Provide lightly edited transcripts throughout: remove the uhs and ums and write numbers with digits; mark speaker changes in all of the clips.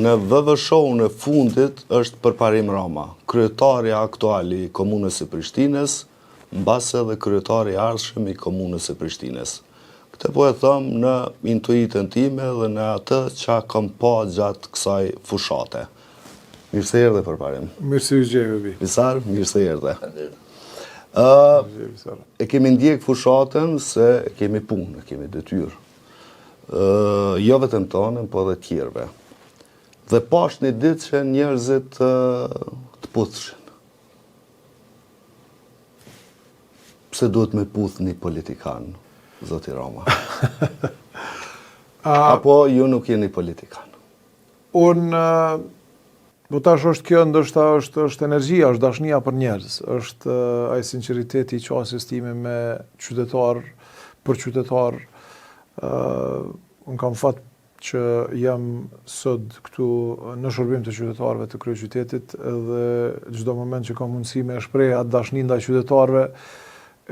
Speaker 1: Në VV-show-n e fundit është Përparim Rama, kryetari aktual i komunës së Prishtinës, mbase edhe kryetari i ardhshëm i komunës së Prishtinës. Këtë po e them në intuitën time dhe në atë që kam pa gjatë kësaj fushate. Mirë se erdhe Përparim.
Speaker 2: Mirë se u gjeve, bi.
Speaker 1: Visar, mirë se erdhe. E kemi ndjek fushatën se kemi punë, kemi detyrë. Jo vetëm tonë, po edhe tjerëve. Dhe pash një ditë që njerëzit të puthshin. Pse duhet me puth një politikan, zoti Rama? Apo ju nuk jeni politikan?
Speaker 2: Po tash është kjo, ndoshta është energjia, është dashnia për njerëz, është ai sinqeriteti i qasjes time me qytetar, për qytetar. Unë kam fat që jam sot këtu në shërbim të qytetarëve të kryeqytetit dhe çdo moment që kam mundësi me shpreh atë dashni ndaj qytetarëve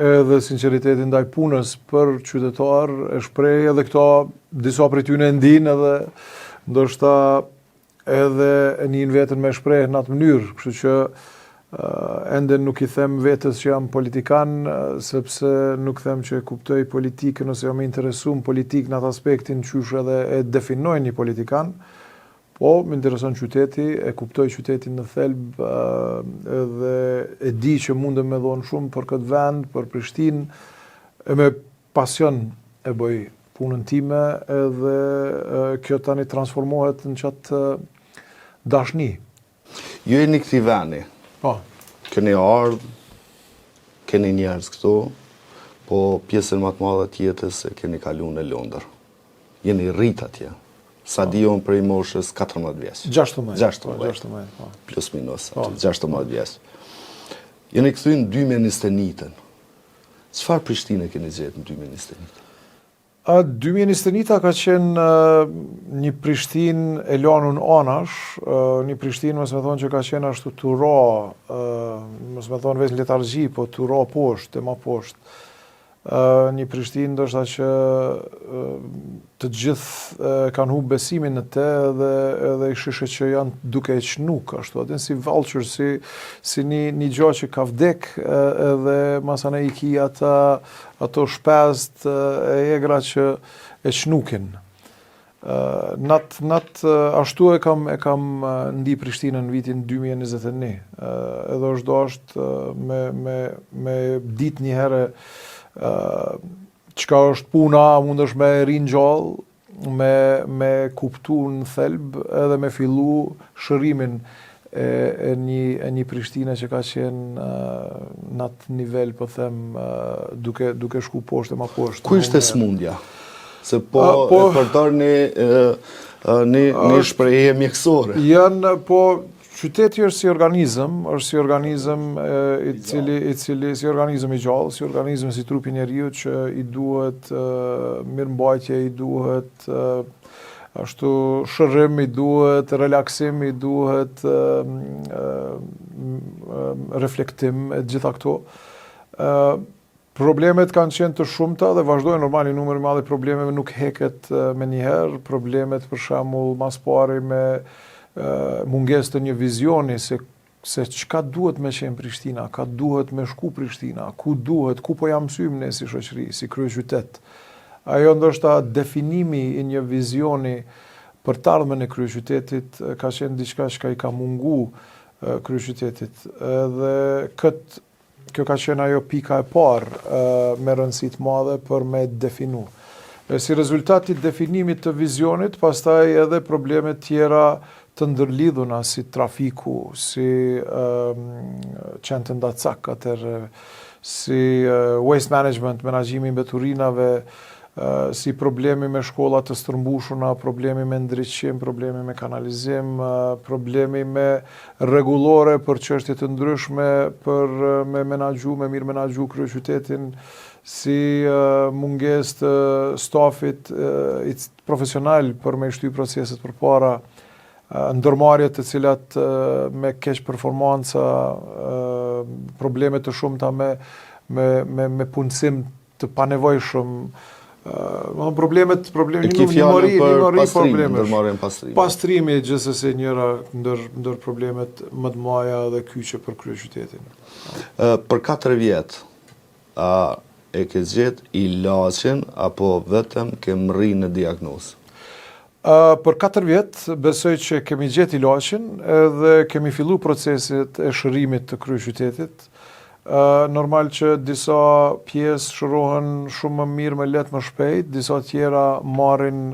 Speaker 2: edhe sinqeritetin ndaj punës për qytetar, e shpreh edhe këto disa prej tyre e ndinë edhe ndoshta edhe e njën vetën me shpreh në atë mënyrë, kështu që ende nuk i them vetës që jam politikan, sepse nuk them që e kuptoj politikën ose jam interesuar politikë në atë aspektin qysh edhe e definoj një politikan, po më intereson qyteti, e kuptoj qytetin në thelb edhe e di që mundem me dhonë shumë për këtë vend, për Prishtinë, e me pasion e bëj punën time edhe kjo tani transformohet në qatë dashni.
Speaker 1: Ju jeni këti veni.
Speaker 2: Po.
Speaker 1: Keni ardhë, keni njerëz këtu, po pjesën më të madhe të jetës e keni kalu në Londër. Jeni rrit atje. Sa dion prej moshës 14 vjeç.
Speaker 2: 16.
Speaker 1: Plus minus, 16 vjeç. Jeni këthy në 2021. Çfarë Prishtinë keni gjetë në 2021?
Speaker 2: 2021 ka qenë një Prishtinë e lanun anash, një Prishtinë mos me thonë që ka qenë ashtu turo, mos me thonë vetë letargji, po turo poshtë, e ma poshtë. Një Prishtinë ndoshta që të gjithë kanë humbë besimin në te edhe i shishe që janë duke e qnuk, ashtu, atë si vulture, si një gjë që ka vdek edhe masane i ki ato shpest e egra që e qnukin. Ashtu e kam ndi Prishtinën në vitin 2021, edhe është me dit një herë qka është puna, mund është me rinë gjallë, me kuptu në thelb edhe me fillu shërimin e një Prishtinë që ka qenë në atë nivel, po them, duke shku poshtë e ma poshtë.
Speaker 1: Ku ishte smundja? Se po e përtar një shprehje mjekësore.
Speaker 2: Janë, po, qyteti është si organizëm i cili si organizëm i gjallë, si organizëm si trupi njeriu që i duhet mirëmbajtje, i duhet ashtu shërim, i duhet relaksim, i duhet reflektim e gjitha këto. Problemet kanë qenë të shumta dhe vazhdojnë normal, një numër i madh i problemeve nuk heket me njëherë, problemet për shembull mas pari me munges të një vizioni se çka duhet me qenë Prishtina, ka duhet me shku Prishtina, ku po jam symë ne si shoqëri, si kryeqytet. Ajo ndoshta definimi i një vizioni për të ardhmen e kryeqytetit ka qenë diçka që i ka mungu kryeqytetit. Edhe kjo ka qenë ajo pika e parë me rëndësi të madhe për me definu. Si rezultat i definimit të vizionit, pastaj edhe probleme tjera të ndërlidhuna si trafiku, si qendë ndacak, si waste management, menaxhimi i mbeturinave, si problemi me shkolla të stërmbushuna, problemi me ndriçim, problemi me kanalizim, problemi me rregullore për çështje të ndryshme, për me mirë menaxhu kryeqytetin, si mungesë të stafit profesional për me shty proceset përpara, ndërmarrjet të cilat me keq performanca, probleme të shumta me punësim të panevojshëm, Problemet
Speaker 1: Ki fjallën për pastrim,
Speaker 2: probleme.
Speaker 1: ndërmarrjen pastrimi.
Speaker 2: Pastrimi gjithsesi njëra ndër problemet më të mëdha dhe kyçe për kryeqytetin.
Speaker 1: Për 4 vjet, a e ke gjetë ilaçin apo vetëm ke rri në diagnozë?
Speaker 2: Për 4 vjet besoj që kemi gjetë ilaçin edhe kemi fillu proceset e shërimit të kryeqytetit. Normal që disa pjesë shërohen shumë më mirë, më lehtë, më shpejt, disa tjera marrin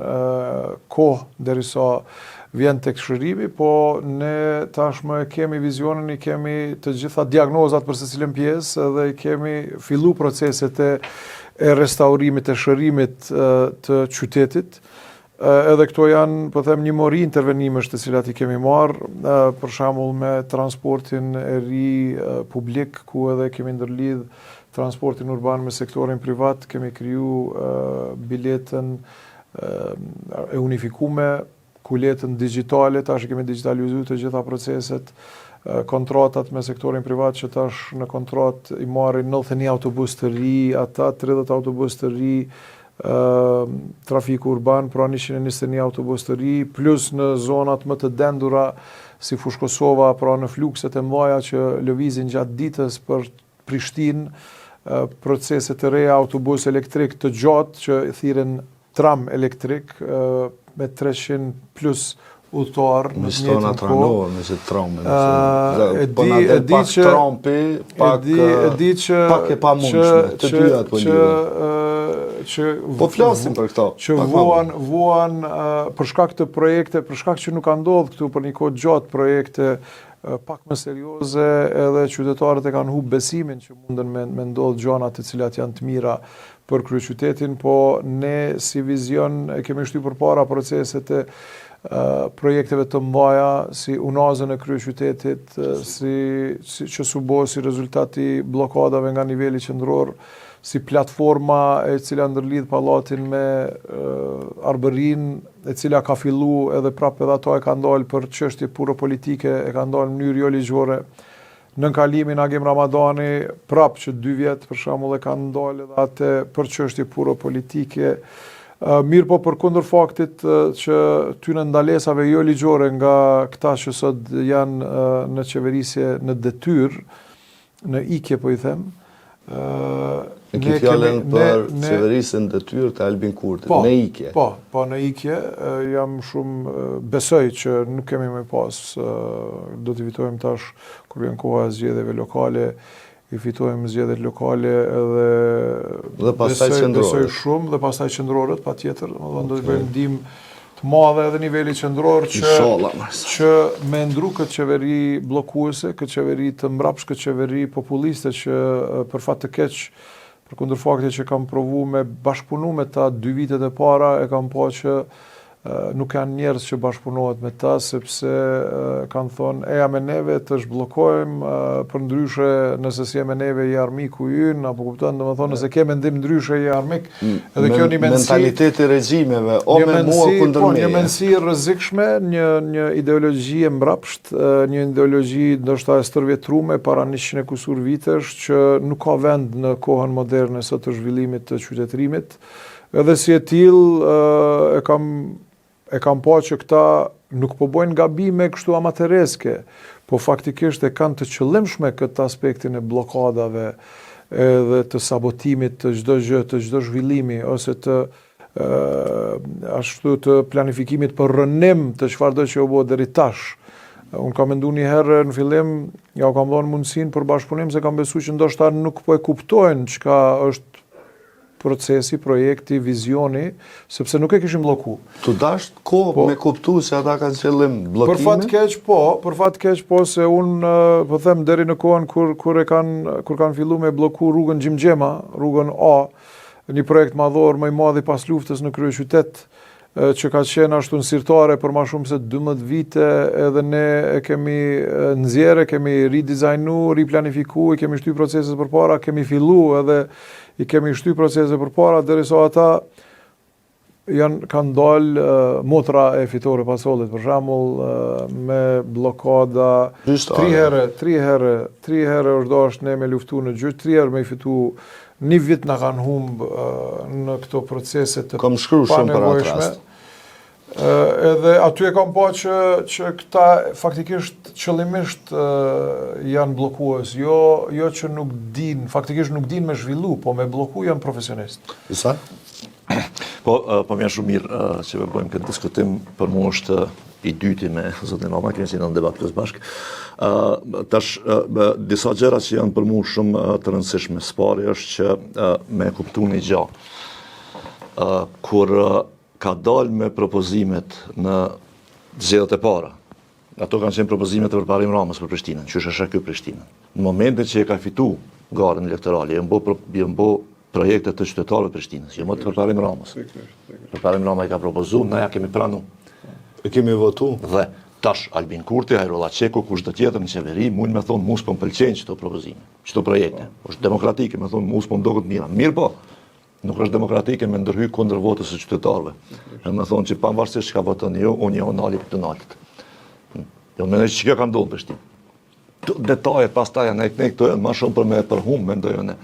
Speaker 2: kohë derisa vjen tek shërimi, po ne tashmë kemi vizionin, i kemi të gjitha diagnozat për secilën pjesë dhe i kemi fillu proceset e restaurimit, e shërimit të qytetit. Edhe këto janë, po them, një mori intervenimesh të cilat i kemi marrë, për shembull me transportin e ri publik, ku edhe kemi ndërlidh transportin urban me sektorin privat, kemi kriju biletën e unifikume, kuletën digjitale, tash kemi digitalizuar të gjitha proceset, kontratat me sektorin privat që tash në kontrat i marrin 91 autobus të ri, ata 30 autobus të ri, trafiku urban, pra 121 autobus të ri, plus në zonat më të dendura si Fushë Kosova, pra në flukset e mëdha që lëvizin gjatë ditës për Prishtinë, procese të reja autobus elektrik të gjatë që thirren tram elektrik me 300 plus udhëtar në të njëjtën kohë.
Speaker 1: Me që tramë. Pak e pa mundshme, të dyat po lidhen. Po flasim për këto.
Speaker 2: Që vuan për shkak të projekte, për shkak që nuk ka ndodhur këtu për një kohë gjatë projekte pak më serioze, edhe qytetarët e kanë humbur besimin që munden me ndodh gjëra të cilat janë të mira për kryeqytetin, po ne si vizion e kemi shtyr përpara proceset e projekteve të mëdha si unazën e kryeqytetit, që subo si rezultati blokadave nga niveli qendror, si platforma e cila ndërlidh pallatin me Arbërin, e cila ka fillu edhe prapë edhe ato e ka ndalë për çështje puro politike, e ka ndalë në mënyrë jo ligjore. Në kalimin Agim Ramadani, prapë që 2 vjet për shembull e kanë ndalë edhe atë për çështje puro politike. Mirë po për kundër faktit që tyne ndalesave jo ligjore nga këta që sot janë në qeverisje në detyrë, në ikje po i them.
Speaker 1: E ki fjallën për qeverisje në detyrë të Albin Kurtit, në ikje.
Speaker 2: Po, në ikje, jam shumë besoj që nuk kemi më pas, do t'i fitojmë tash kur vjen koha e zgjedhjeve lokale, i fitojmë zgjedhjet lokale
Speaker 1: dhe pastaj qendrore.
Speaker 2: Besoj shumë dhe pastaj qendrorët, patjetër, do të bëjmë ndihmë të madhe edhe niveli qendror që me ndru këtë qeveri bllokuese, këtë qeveri të mbrapsh, këtë qeveri populiste që për fat të keq, për kundër faktit që kam provu me bashkëpunu me ta 2 vitet e para, e kam pa që nuk janë njerëz që bashkëpunohet me ta, sepse kanë thonë, eja me neve të zhbllokojmë, për ndryshe nëse si e me neve i armiku ynë, apo kupton, domethënë nëse ke mendim ndryshe i armik, edhe kjo një mendësi,
Speaker 1: mentaliteti regjimeve, o me mua kundër meje.
Speaker 2: Një mendësi rrezikshme, një ideologji e mbrapsht, një ideologji ndoshta e stërvjetruar para 100 e kusur vitesh që nuk ka vend në kohën moderne sot të zhvillimit të qytetërimit. Edhe si e tillë e kam pa që këta nuk po bojnë gabime kështu amatereske, po faktikisht e kanë të qëllimshme këtë aspektin e blokadave edhe të sabotimit të çdo gjë, të çdo zhvillimi, ose të ashtu të planifikimit për rënim të çfarëdo që u bë deri tash. Unë kam menduar një herë në fillim, ja u kam dhënë mundësinë për bashkëpunim, se kam besuar që ndoshta nuk po e kuptojnë çka është procesi, projekti, vizioni, sepse nuk e kishim blloku.
Speaker 1: Tu dash kohë me kuptu se ata kanë qëllim bllokimin?
Speaker 2: Për fat keq po, se unë po them deri në kohën kur kanë filluar me blloku rrugën Gjimxhema, rrugën A, një projekt madhor më i madh pas luftës në kryeqytet, që ka qenë ashtu nësirtare për ma shumë se 12 vite, edhe ne e kemi nxjerrë, kemi ridizajnu, riplanifiku, i kemi shty proceset përpara, kemi fillu edhe i kemi shty proceset përpara, derisa ata kanë dalë motra e Fitore Pasollit, për shembull, me blokada 3 herë është dashur ne me luftu në gjyq, 3 herë me i fitu një vit na kanë humbë në këto procese të
Speaker 1: Kam shkruar shumë për atë rast.
Speaker 2: Edhe aty e kam pa që këta faktikisht qëllimisht janë bllokues, jo që nuk din, faktikisht nuk din me zhvillu, po me blloku janë profesionist.
Speaker 1: Isa?
Speaker 3: Po mja shumë mirë që me bëjmë këtë diskutim, për mu është i dyti me zotin Rama, kemi si në debat kësë bashkë. Tash, disa gjëra që janë për mu shumë të rëndësishme. Spari është që me kuptu një gjë. Kur ka dalë me propozimet në zgjedhjet e para, ato kanë qenë propozimet e përparim Ramës për Prishtinën, që është ky Prishtinën. Në momentin që e ka fitu garën elektorale, janë bo projekte të qytetarëve të Prishtinës, jo më të përparim Ramës. Përparim Rama i ka propozu, na ja kemi pranu.
Speaker 1: E kemi votu.
Speaker 3: Dhe tash Albin Kurti, Hajrolla Qeku, kushdo tjetër në qeveri, mund me thonë mus po më pëlqejnë çto propozime, çto projekte. Është demokratike, me thonë mus po më duket mira. Mirë po, nuk është demokratike me ndërhy kundër votës së qytetarëve. Edhe me thonë që pavarësisht çka voton ju, unë jam nali për të nalët. Jo mendoj që kjo ka ndodhur në Prishtinë. Detajet pastaj janë këto janë më shumë për me përhum mendoj unë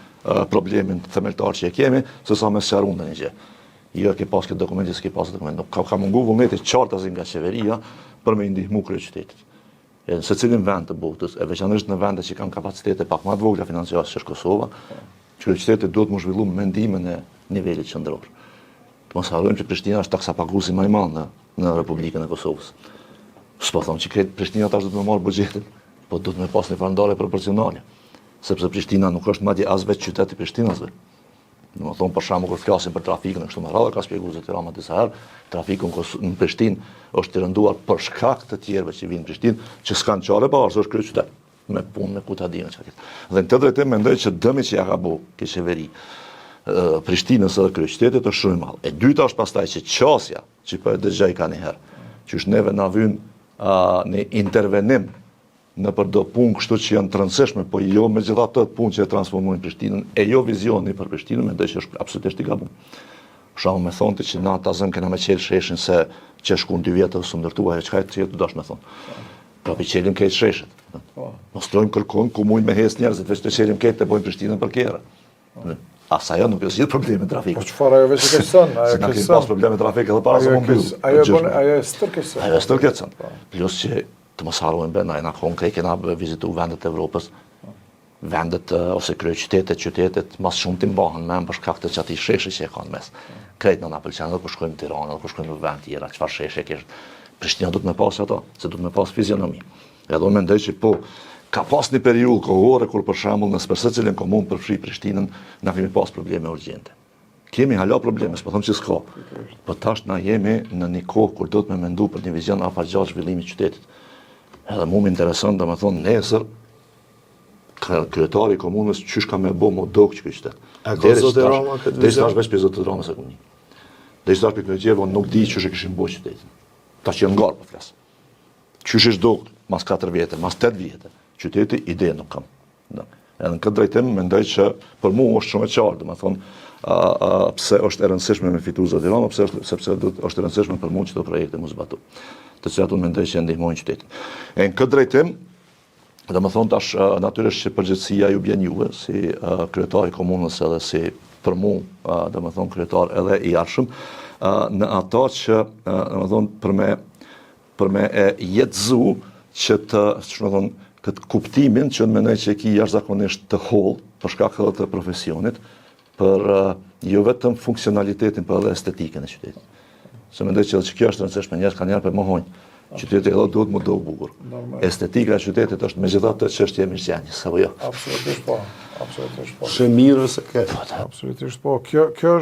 Speaker 3: problemin themeltar që e kemi, se sa me sqaruar ndonjë gjë. Jo ke pas këtë dokumenti, s'ke pas dokument. Ka mungu vullneti qartazi nga qeveria për me ndihmu kryeqytetit. Se cilin vend të botës, e veçanërisht në vende që kanë kapacitete pak më të vogla financiare se Kosova, kryeqytetit duhet më zhvillu mendimin e nivelit qendror. Të mos harrojmë që Prishtina është taksapaguesi më i madh në Republikën e Kosovës. S'po them që kretë Prishtina tash do të marrë buxhetin, po duhet me pas një farë proporcionale, sepse Prishtina nuk është madje as vetë qyteti i Prishtinës. Në më thonë për shkakun kur flasim për trafikën e kështu me radhë, ka shpjeguar zoti Rama disa herë, trafiku në Prishtinë është të rënduar për shkak të tjerëve që vinë në Prishtinë, që s'kanë çare pa është kryeqytet, me punë, me ku ta dinë çka. Dhe në të drejtim mendoj që dëmi që ja ka bëu kjo qeveri Prishtinës edhe kryeqytetit është shumë i madh. E dyta është pastaj që qasja, që po e dëgjoj kanë një herë, që është neve na vjen në intervenim në përdo punë kështu që janë të rëndësishme, po jo me gjitha të punë që e transformojnë Prishtinën, e jo vizioni për Prishtinën, mendoj që është absolutisht i gabuar. Për shembull, me thonë që na ta zëm kena me qelë sheshin se që shkon 2 vjet ose ndërtua, çka e të dash me thonë. Pra për qelim këtë sheshet. Mos trojmë kërkon ku mund me hes njerëzit, veç të qelim këtë të bojnë Prishtinën për kera. Asa jo nuk është gjithë probleme trafik.
Speaker 2: Po çfarë ajo vetë kërson, ajo
Speaker 3: kërson. Ne kemi pas probleme trafik edhe para se mund mbyll.
Speaker 2: Ajo është stërkëson.
Speaker 3: Ajo është stërkëson. Plus që të mos harrojmë bëna na konkret kena vizitu vendet e Evropës, vendet ose kryeqytetet, qytetet mas shumë të mbahen me për shkak të çati sheshe që e kanë mes. Krejt na pëlqen edhe kur shkojmë në Tiranë, kur shkojmë në vend tjera, çfarë sheshe ke. Prishtina do të më pas ato, se do të më pas fizionomi. Edhe unë mendoj që po ka pas një periudhë kohore kur për shembull në secilin komunë përfshi Prishtinën na kemi pas probleme urgjente. Kemi hala probleme, s'po them që s'ka. Po tash na jemi në një kohë kur do të më mendu për një vizion afatgjatë zhvillimi të qytetit. Edhe mu më intereson dhe me thonë nesër, kryetari i komunës qysh ka me bo më dok që qytet.
Speaker 1: E ka zotë Rama këtë vizion?
Speaker 3: Dhe ishtë veç për zotë Rama se këni. Dhe ishtë për Kërgjeva nuk di qysh e këshin bo qytetin. Ta që janë ngarë për flasë. Qysh ishtë dok, mas 4 vjetë, mas 8 vjetë, qyteti ide nuk kam. Edhe në këtë drejtim, mendoj që për mu është shumë e qartë, dhe me thonë, pse është e rëndësishme me fitu zotë Rama, sepse është e rëndësishme për mu që të projekte mu zbatu, të cilat unë mendoj që ndihmojnë qytetin. E në këtë drejtim, dhe më thonë tash natyrisht që përgjithësia ju bjen juve, si kryetari i komunës edhe si për mu, dhe më thonë kryetar edhe i arshëm, në ato që, dhe më thonë, për me e jetëzu që të, që më thonë, këtë kuptimin që në menoj që e ki jashtëzakonisht të hollë, për shkak edhe të profesionit, për jo vetëm funksionalitetin, për edhe estetikën e qytetit. Se mendoj që kjo është rëndësishme, njerëz kanë njerë për mohojnë. Qyteti edhe duhet më do bukur. Estetika e qytetit është megjithatë çështje e mirëqenies, apo jo?
Speaker 2: Absolutisht po. Absolutisht po.
Speaker 1: Është mirë se ke.
Speaker 2: Absolutisht po. Kjo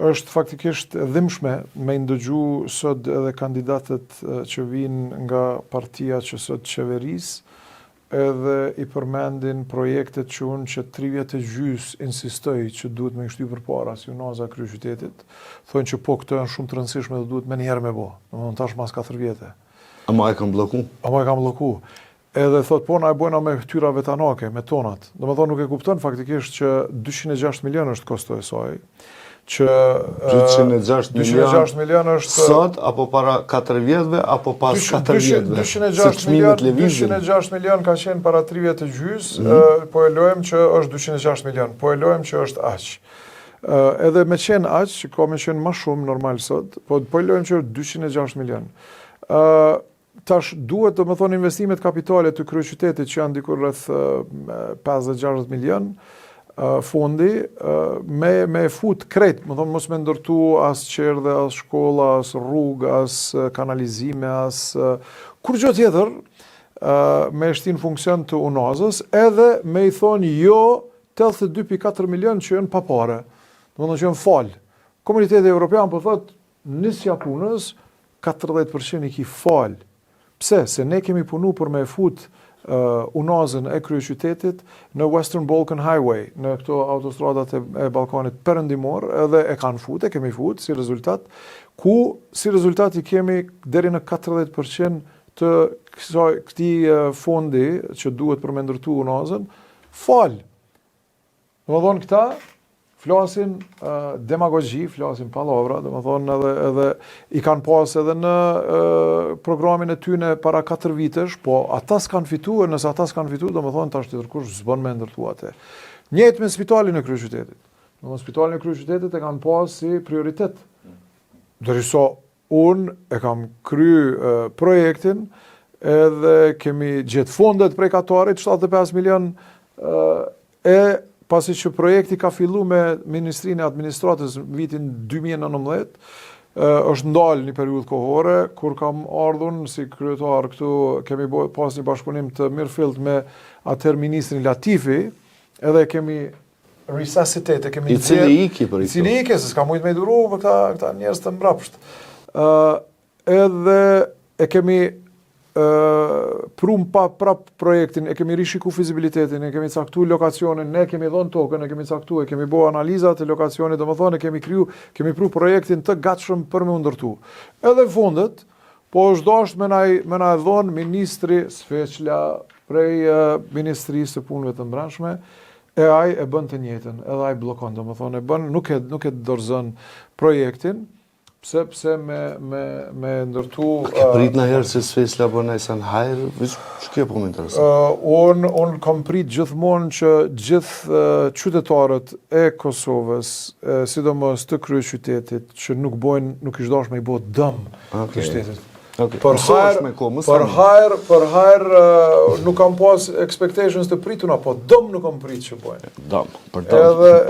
Speaker 2: është faktikisht dhimbshme me ndëgju sot edhe kandidatët që vinë nga partia që sot qeveris, edhe i përmendin projektet që unë që 3 vjet e gjys insistoj që duhet me shty përpara si unaza kryeqytetit, thonë që po këto janë shumë të rëndësishme dhe duhet me njëherë me bo. Në tash mas 4 vjete.
Speaker 1: Ama e kam bloku?
Speaker 2: Ama e kam bloku. edhe thot, po na e bojna me htyra vetanake, me tonat. Do më thonë nuk e kupton faktikisht që 206 milion është kosto e saj, që
Speaker 1: 206
Speaker 2: milion është
Speaker 1: sot, apo para 4 vjetëve, apo pas 4 vjetëve.
Speaker 2: 206 milion ka qenë para 3 vjetë të gjys, po e lojmë që është 206 milion, po e lojmë që është aq. Edhe me qenë aq, që ka me qenë ma shumë normal sot, po e lojmë që është 206 milion. Tash duhet të më thonë investimet kapitale të kryeqytetit që janë dikur rreth 50-60 milion fondi me fut krejt, më thonë mos me ndërtu as qerdhe, as shkolla, as rrugë, as kanalizime, as kur gjë tjetër me shtin funksion të unazës, edhe me i thonë jo 82.4 milion që janë pa pare, do më thonë që janë falë. Komuniteti Evropian po thotë nisja punës 40% i ki falë. Pse? Se ne kemi punu për me fut unazën e kryeqytetit në Western Balkan Highway, në këto autostradat e Ballkanit perëndimor, edhe e kanë fut, e kemi fut si rezultat, ku si rezultat i kemi deri në 40% të këtij fondi që duhet për me ndërtu unazën, falë. Do më thonë këta flasin demagogji, flasin palavra, do më thonë edhe i kanë pas edhe në programin e tyne para 4 vitesh, po ata s'kanë fitu, e nëse ata s'kanë fitu, do më thonë tash të tërkush zbën me ndërtu atë. Njëjtë me spitalin e kryeqytetit. Do më spitalin e kryeqytetit e kanë pas si prioritet. Dërisa unë e kam kry projektin, edhe kemi gjetë fondet prej katarit, 75 milion pasi që projekti ka fillu me Ministrinë e Administratës vitin 2019, është ndalë një periudhë kohore, kur kam ardhun si kryetar këtu, kemi pas një bashkëpunim të mirëfillt me atëherë Ministrin Latifi, edhe kemi resuscitate, kemi
Speaker 1: I cili iki për i
Speaker 2: cili iki, se s'ka mujtë me i duru për këta njerëz të mbrapsht. Edhe e kemi prum pa prap projektin, e kemi rishiku fizibilitetin, e kemi caktu lokacionin, ne kemi dhënë tokën, e kemi caktu, e kemi bo analizat e lokacionit, dhe më thonë, kemi pru projektin të gatshëm për me ndërtu. Edhe fondet, po është dasht me na e dhonë Ministri Sfeqla prej Ministrisë të Punëve të Mbrëmshme, e aj e bën të njëjtën, edhe aj blokon, dhe më thonë, e bën, nuk e dorëzon projektin, pse me ndërtu...
Speaker 1: Ke prit në herë se Sfeqla bën ai sa në hajrë, që kjo po më interesant?
Speaker 2: Unë kam prit gjithmonë që gjithë qytetarët e Kosovës, sidomos të kryeqytetit, që nuk ish dashur me i bë dëm qytetit. Për hajrë nuk kam pas expectations të prituna, po dëm nuk kam prit që bojnë.
Speaker 1: Dëm, për dëm.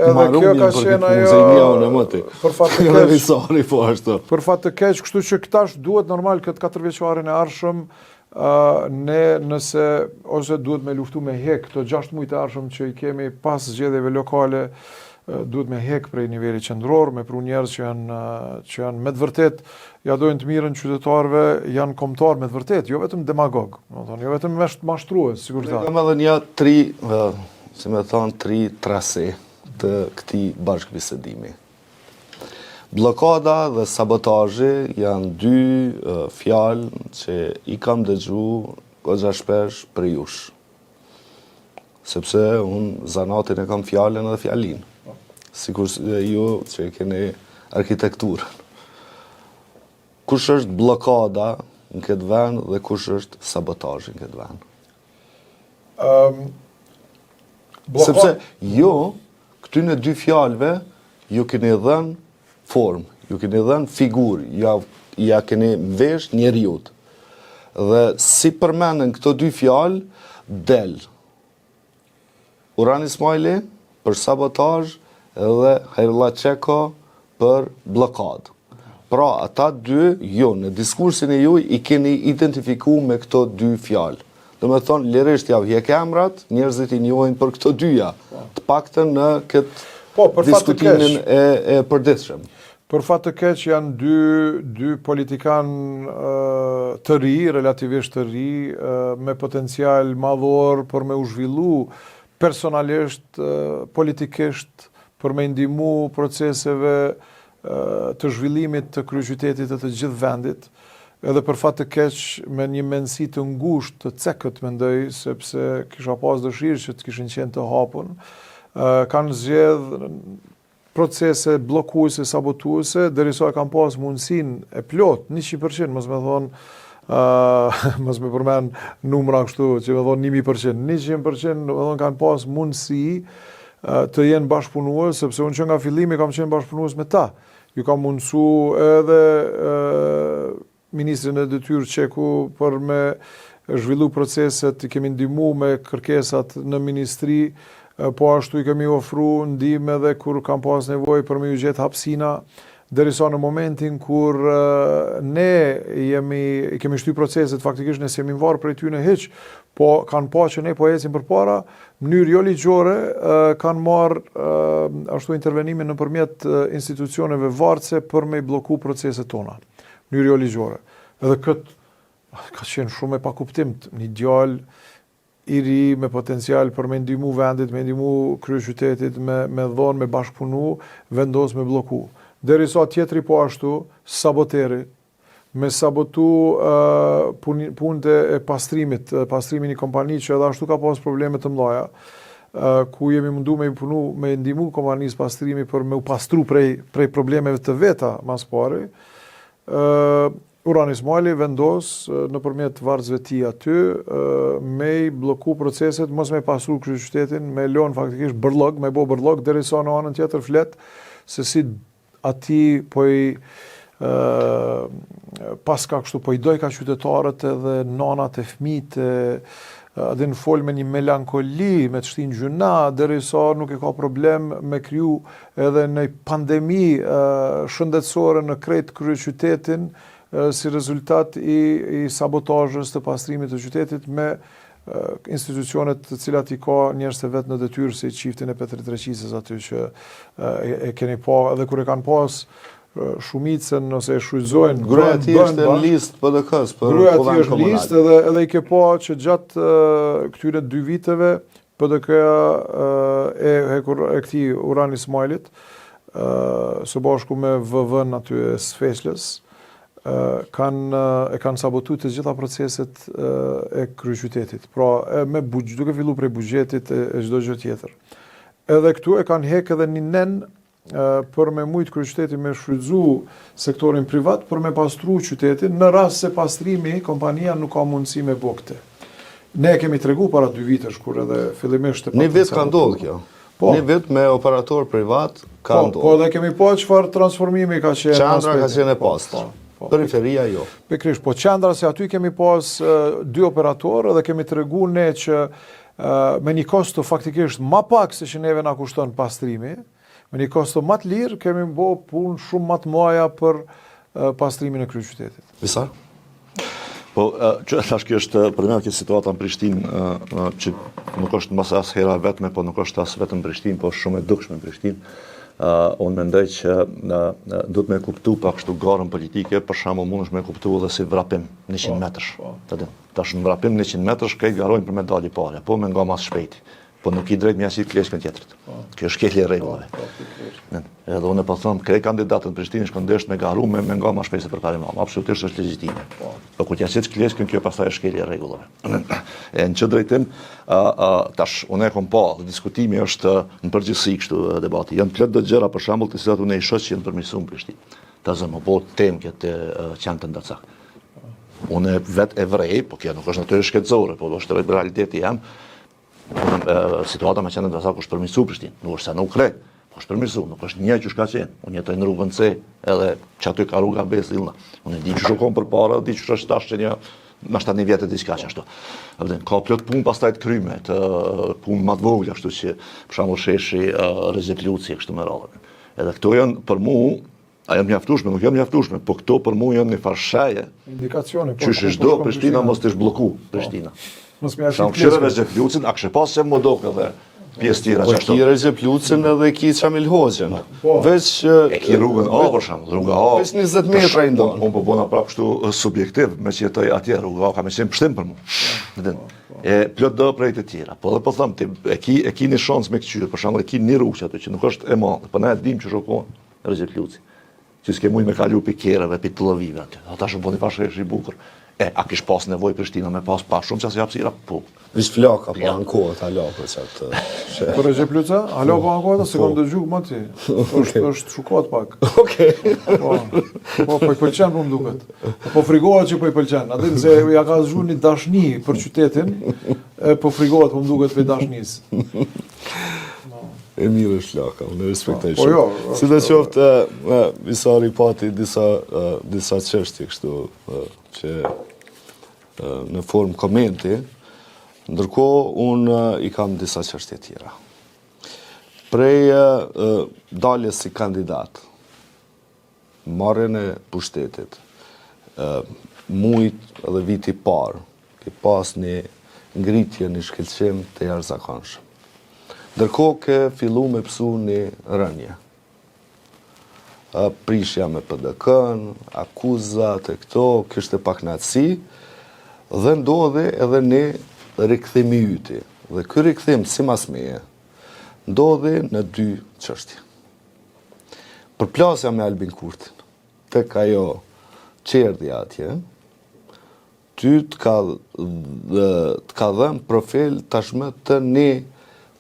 Speaker 2: Edhe kjo ka qenë ajo për fat të keq, kështu që këtash duhet normal këtë 4 vjeçarin e ardhshëm ose duhet me luftu me hek këto 6 muaj të ardhshëm që i kemi pas zgjedhjeve lokale, duhet me hek prej niveli qendror, me pru njerëz që janë me të vërtet ja dojnë të mirën qytetarëve, janë kombëtar me të vërtet, jo vetëm demagog, jo vetëm mashtrues, sigurtat.
Speaker 1: Kam edhe një 3 trase të këtij bashkëbisedimi. Blokada dhe sabotazhi janë 2 fjalë që i kam dëgjuar goxha shpesh për jush. Sepse unë zanatin e kam fjalën edhe fjalin. Sikur ju që keni arkitekturën. Kush është blokada në këtë vend dhe kush është sabotazhi në këtë vend? Sepse këtyne 2 fjalëve ju keni dhënë formë, ju keni dhënë figurë, ja keni vesh njeriut. Dhe si përmenden këto 2 fjalë, del Uran Ismaili për sabotazh edhe Hairullah Çeko për blokadë. Pra, ata 2, në diskursin e juaj i keni identifiku me këto 2 fjalë. Do me thonë, lirisht ja hjek emrat, njerëzit i njohin për këto 2-ja, të paktën në këtë diskutimin e përditshëm.
Speaker 2: Për fat të keq janë 2 politikan të ri, relativisht të ri, me potencial madhor për me u zhvillu personalisht, politikisht, për me ndihmu proceseve të zhvillimit të kryeqytetit të gjithë vendit, edhe për fat të keq me një mendësi të ngushtë të cekët mendoj, sepse kisha pas dëshirë që të kishin qenë të hapun, kanë zgjedh procese bllokuese, sabotuese, derisa kanë pas mundësinë e plot 100%, mos më thon mos më përmend numra kështu që më thon 1000%, 100%, do të thon kanë pas mundësi të jenë bashkëpunues, sepse unë që nga fillimi kam qenë bashkëpunues me ta. Ju kam mundësu edhe ministrin e detyrë Qeku për me zhvillu proceset, i kemi ndihmu me kërkesat në ministri, po ashtu i kemi ofru ndihmë edhe kur kam pas nevojë për me ju gjetë hapësina, derisa në momentin kur ne i kemi shty proceset, faktikisht ne s'jemi varë prej tyne hiç, po kanë pa që ne po ecim përpara, mënyrë jo ligjore kanë marrë ashtu intervenimin nëpërmjet institucioneve vartëse për me blloku proceset tona. Mënyrë jo ligjore. Edhe këtë ka qenë shumë e pakuptim, një djalë i ri me potencial për me ndihmu vendit, me ndihmu kryeqytetit, me dhonë, me bashkëpunu, vendos me bloku. Derisa tjetri po ashtu, saboteri, me sabotu punët e pastrimin i kompani që edhe ashtu ka pas probleme të mëdha, ku jemi mundu me punu, me ndihmu kompanisë pastrimi për me u pastru prej problemeve të veta mas pari. Urani Ismaili vendos nëpërmjet varësve të tij aty me i bloku proceset, mos me pastru kryeqytetin, me lënë faktikisht bërllog, me bo bërllog, derisa në anën tjetër flet se si ati po i paska kështu po i doj ka qytetarët edhe nanat e fëmijët, dhe në fol me një melankoli, me të shtin gjuna, derisa nuk e ka problem me kriju edhe në pandemi shëndetësore në krejt kryeqytetin, si rezultat i sabotazhës të pastrimit të qytetit me institucionet të cilat i ka njerëz të vet në detyrë, si çiftin e Petrit Reqisës aty që e keni pa edhe kur e kanë pas shumicën ose e shfrytëzojnë.
Speaker 1: Gruaja e tij është në listë PDK-s për
Speaker 2: gruaja e tij është në listë edhe i ke pa që gjatë këtyre 2 viteve PDK-ja e këtij Urani Ismailit së bashku me VV-n aty e Sfeqlës kanë sabotuar të gjitha proceset e kryeqytetit. Pra duke filluar prej buxhetit e çdo gjë tjetër. Edhe këtu e kanë hek edhe një nen për me mujt kryeqytetin me shfrytëzu sektorin privat për me pastru qytetin në rast se pastrimi kompania nuk ka mundësi me bokte. Ne kemi tregu para 2 vitesh kur edhe fillimisht
Speaker 1: një vit ka ndodhur kjo. Një vit me operator privat ka ndodhur.
Speaker 2: Po edhe kemi pa çfarë transformimi ka qenë.
Speaker 1: Qendra ka qenë e pastër. Periferia jo.
Speaker 2: Pikërisht, po qendra se aty kemi pas 2 operatorë dhe kemi tregu ne që me një kosto faktikisht më pak se që neve na kushton pastrimi, me një kosto më të lirë kemi bo punë shumë më të mëdha për pastrimin e kryeqytetit.
Speaker 1: Visar?
Speaker 3: Po, që thash kjo është për me kjo situata në Prishtinë, që nuk është mbas as hera vetme, po nuk është as vetëm në Prishtinë, po është shumë e dukshme në Prishtinë. Unë mendoj që duhet me kuptu pak kështu garën politike, për shembull mundesh me kuptu edhe si vrapim 100 metrash. Tash në vrapim 100 metrash këtë garojnë për medalje pare, po me nga mas shpejti. Po nuk i drejt mjasit kleshkën tjetërt. Kjo është shkelje e rregullave. Edhe unë po them, krejt kandidatët në Prishtinë shkëndesht me garu me nga mas shpejt se përpara imam. Absolutisht është legjitime. Po kur t'ja sit kleshkën, kjo pastaj është shkelje e rregullave. E në që drejtim, tash unë e kom pa, diskutimi është në përgjithësi kështu debati. Janë plot do gjëra për shembull të cilat unë i shoh që janë përmirësuar në Prishtinë. Ta zëmë po temë këtë qenë të ndacak. Unë vet e vrej, po kjo nuk është natyrisht shkencore, po është realiteti jam. Situata me qenë të ndacak është përmirësuar Prishtinë. Nuk është se nuk kre, po është përmirësuar, nuk është një që shka qenë. Unë jetoj në rrugën C, edhe që aty ka rruga B Sillna. Unë di që shkon përpara, di që është tash që një ndoshta një vjetë diçka që ashtu. Ka plot punë pastaj të kryme, të punë më të vogla, ashtu që për shembull sheshi Recep Luci kështu me radhë. Edhe këto janë për mua, a janë mjaftueshme, nuk janë mjaftueshme, po këto për mua janë një farë
Speaker 2: indikacione.
Speaker 3: Qysh do Prishtina mos të shblloku Prishtina.
Speaker 2: Mos më ashtu.
Speaker 3: Sa Recep Lucin, a kishte pas se modok edhe pjesë tjera
Speaker 1: që ashtu. Po ki Recep Lucin edhe ki Çamil Hoxhën. Veç
Speaker 3: e ki rrugën A për shembull, rruga A.
Speaker 1: 20 metra i ndon.
Speaker 3: Unë po bona prap kështu subjektiv, me që jetoj atje rruga A ka më qenë pështim për mua. E plot do prej të tjera. Po edhe po them ti e ki një shans me këqyr, për shembull e ki një rrugë aty që nuk është e madhe, po na e dim që shokon Recep Luci. që s'ke mujt me kalu për kjereve, për të lëvive aty. Ata shumë bëni pashë i bukur. A kish pas nevoj Prishtina me pas shumë që asë hapësira? Po.
Speaker 1: Vish flaka, po ankohet, alo, për qatë.
Speaker 2: Për e Gjepluca? Alo, po ankohet, se kom dëgju më ti. është shukat pak.
Speaker 1: Okej.
Speaker 2: Po i pëlqen po më duket. Po frigohet që po i pëlqen. A din se ja ka zhur një dashni për qytetin, po frigohet po më duket për dashnisë.
Speaker 1: E mirë është flaka, unë respektoj
Speaker 2: Po
Speaker 1: shumë.
Speaker 2: jo.
Speaker 1: Si dhe qoftë, Visari pati disa çështje kështu që në formë komenti, ndërkohë unë i kam disa çështje tjera. Prej daljes si kandidat, marrjen e pushtetit, mujt edhe viti parë, ke pas një ngritje, një shkëlqim të jashtëzakonshëm. Ndërkohë ke fillu me pësu një rënje. Prishja me PDK-n, akuzat e këto, kishte pak natësi, dhe ndodhi edhe një rikthim i yti. Dhe ky rikthim, si mas meje, ndodhi në dy çështje. Përplasja me Albin Kurtin, tek ajo qerdhja atje, ty të ka dhënë profil tashmë të një